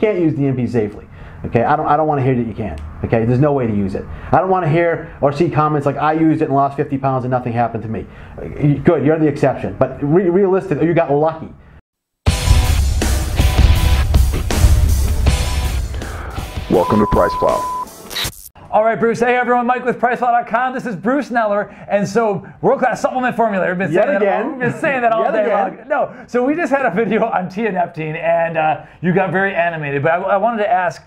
can't use DNP safely. Okay, I don't want to hear that you can't. Okay, there's no way to use it. I don't want to hear or see comments like, I used it and lost 50 pounds and nothing happened to me. Good, you're the exception. But realistically, you got lucky. Welcome to PricePlow. All right, Bruce. Hey, everyone. Mike with PricePlow.com. This is Bruce Kneller. And so, world-class supplement formula. We've been saying that all day long. No. So we just had a video on tianeptine, and you got very animated. But I wanted to ask,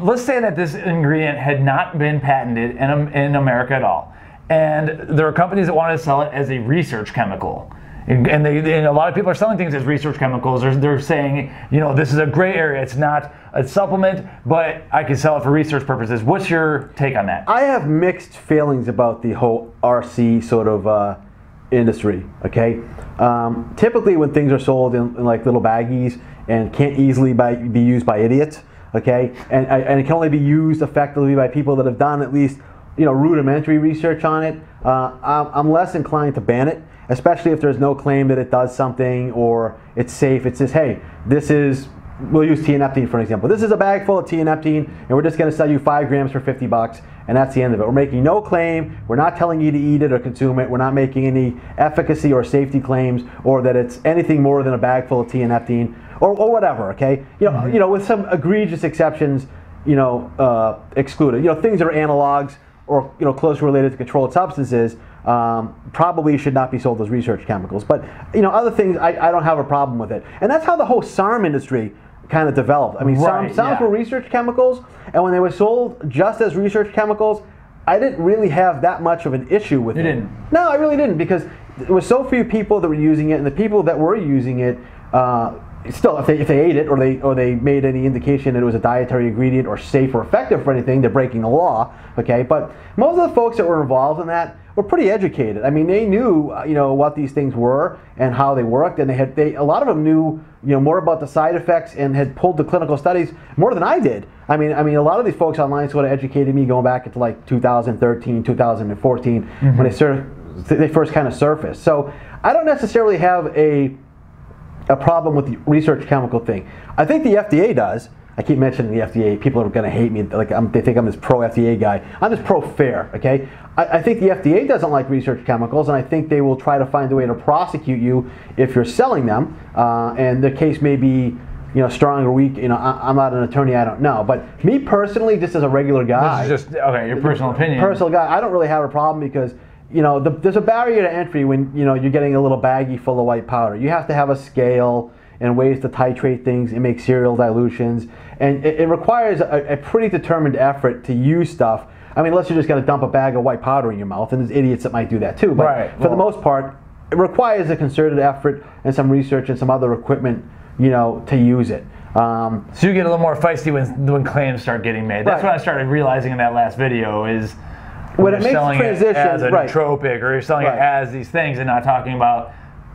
let's say that this ingredient had not been patented in America at all. And there are companies that wanted to sell it as a research chemical. And a lot of people are selling things as research chemicals. They're saying, this is a gray area. It's not a supplement, but I can sell it for research purposes. What's your take on that? I have mixed feelings about the whole RC sort of industry, okay? Typically when things are sold in like little baggies and can't easily be used by idiots, okay? And it can only be used effectively by people that have done at least rudimentary research on it, I'm less inclined to ban it, especially if there's no claim that it does something or it's safe. It says, hey, we'll use tianeptine for an example. This is a bag full of tianeptine and we're just going to sell you 5 grams for 50 bucks and that's the end of it. We're making no claim. We're not telling you to eat it or consume it. We're not making any efficacy or safety claims or that it's anything more than a bag full of tianeptine or whatever, okay? With some egregious exceptions, excluded. Things that are analogs or closely related to controlled substances probably should not be sold as research chemicals. But other things, I don't have a problem with it. And that's how the whole SARM industry kind of developed. I mean, SARMs were research chemicals, and when they were sold just as research chemicals, I didn't really have that much of an issue with it. You didn't? No, I really didn't, because there were so few people that were using it, and the people that were using it, still, if they ate it or they made any indication that it was a dietary ingredient or safe or effective for anything, they're breaking the law. Okay, but most of the folks that were involved in that were pretty educated. I mean, they knew what these things were and how they worked, and a lot of them knew more about the side effects and had pulled the clinical studies more than I did. I mean, a lot of these folks online sort of educated me going back into like 2013, 2014 when they first kind of surfaced. So I don't necessarily have a problem with the research chemical thing. I think the FDA does. I keep mentioning the FDA. People are going to hate me. They think I'm this pro-FDA guy. I'm just pro-fair, okay? I think the FDA doesn't like research chemicals, and I think they will try to find a way to prosecute you if you're selling them. And the case may be strong or weak. I'm not an attorney. I don't know. But me personally, just as a regular guy. This is just, okay, your personal opinion. Personal guy. I don't really have a problem because there's a barrier to entry when you're getting a little baggie full of white powder. You have to have a scale and ways to titrate things and make serial dilutions, and it requires a pretty determined effort to use stuff. I mean, unless you're just going to dump a bag of white powder in your mouth, and there's idiots that might do that too. But for the most part, it requires a concerted effort and some research and some other equipment, to use it. So you get a little more feisty when claims start getting made. That's what I started realizing in that last video is. When it makes the transition, as a nootropic, or you're selling it as these things and not talking about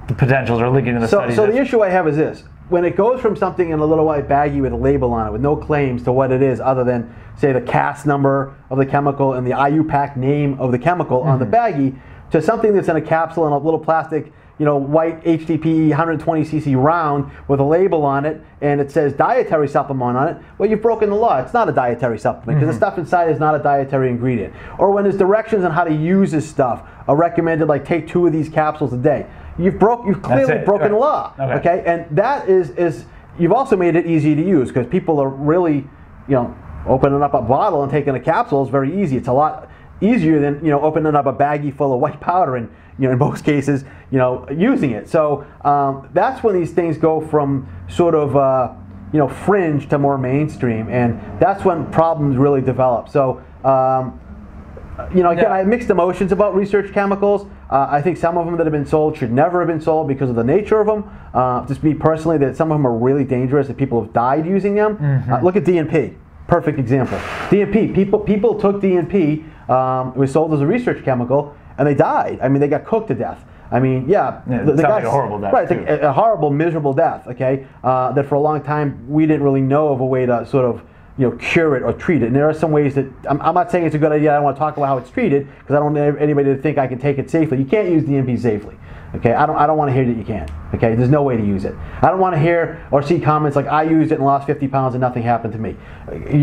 the potentials or linking to the studies. So the issue I have is this. When it goes from something in a little white baggie with a label on it with no claims to what it is other than, say, the CAS number of the chemical and the IUPAC name of the chemical on the baggie, to something that's in a capsule and a little plastic white HTP 120cc round with a label on it, and it says dietary supplement on it, well, you've broken the law. It's not a dietary supplement because the stuff inside is not a dietary ingredient. Or when there's directions on how to use this stuff, are recommended like take 2 of these capsules a day. You've clearly broken the law. Okay, and that is you've also made it easy to use because people are really opening up a bottle and taking a capsule is very easy. It's a lot easier than opening up a baggie full of white powder and in most cases using it. So that's when these things go from sort of fringe to more mainstream, and that's when problems really develop. So again, I have mixed emotions about research chemicals. I think some of them that have been sold should never have been sold because of the nature of them. Just me personally, that some of them are really dangerous and people have died using them. Look at DNP. Perfect example. DNP. People took DNP. It was sold as a research chemical, and they died. I mean, they got cooked to death. I mean, the sounds like a horrible death. Right, a horrible, miserable death. Okay, that for a long time we didn't really know of a way to sort of cure it or treat it. And there are some ways that I'm not saying it's a good idea. I don't want to talk about how it's treated because I don't want anybody to think I can take it safely. You can't use DMP safely. Okay, I don't want to hear that you can. Okay, there's no way to use it. I don't want to hear or see comments like I used it and lost 50 pounds and nothing happened to me.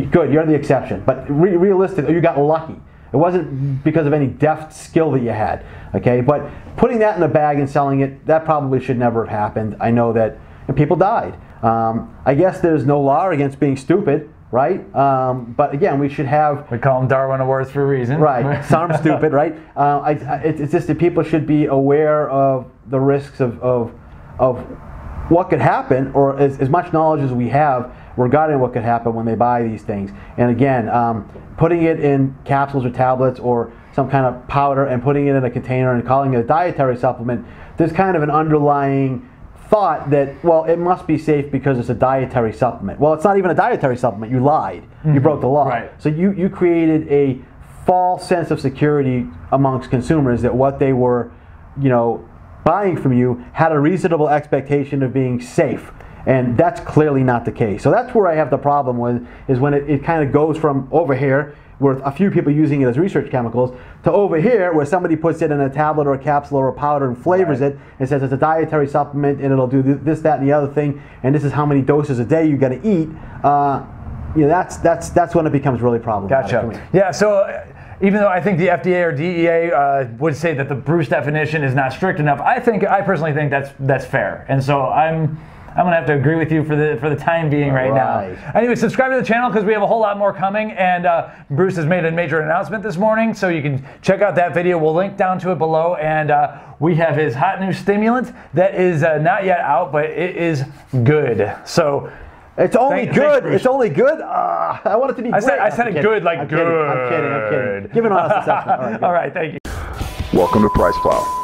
Good, you're the exception. But realistically, you got lucky. It wasn't because of any deft skill that you had. Okay, but putting that in a bag and selling it, that probably should never have happened. I know that people died. I guess there's no law against being stupid. Right? But again, we should have... We call them Darwin Awards for a reason. Right. SARMS stupid, right? It's just that people should be aware of the risks of what could happen, or as much knowledge as we have regarding what could happen when they buy these things. And again, putting it in capsules or tablets or some kind of powder and putting it in a container and calling it a dietary supplement, there's kind of an underlying thought that, well, it must be safe because it's a dietary supplement. Well, it's not even a dietary supplement. You lied. You broke the law. Right. So you created a false sense of security amongst consumers that what they were, buying from you had a reasonable expectation of being safe. And that's clearly not the case. So that's where I have the problem with, is when it kind of goes from over here, with a few people using it as research chemicals, to over here where somebody puts it in a tablet or a capsule or a powder and flavors it and says it's a dietary supplement and it'll do this, that, and the other thing, and this is how many doses a day you got to eat. That's when it becomes really problematic. Gotcha. Yeah. So even though I think the FDA or DEA would say that the Bruce definition is not strict enough, I personally think that's fair, and so I'm going to have to agree with you for the time being right now. Anyway, subscribe to the channel because we have a whole lot more coming, and Bruce has made a major announcement this morning, so you can check out that video. We'll link down to it below, and we have his hot new stimulant that is not yet out, but it is good. So it's only good. It's only good. I want it to be great. I said it good, like good. I'm kidding. Give an honest assessment. All right, thank you. Welcome to PricePlow.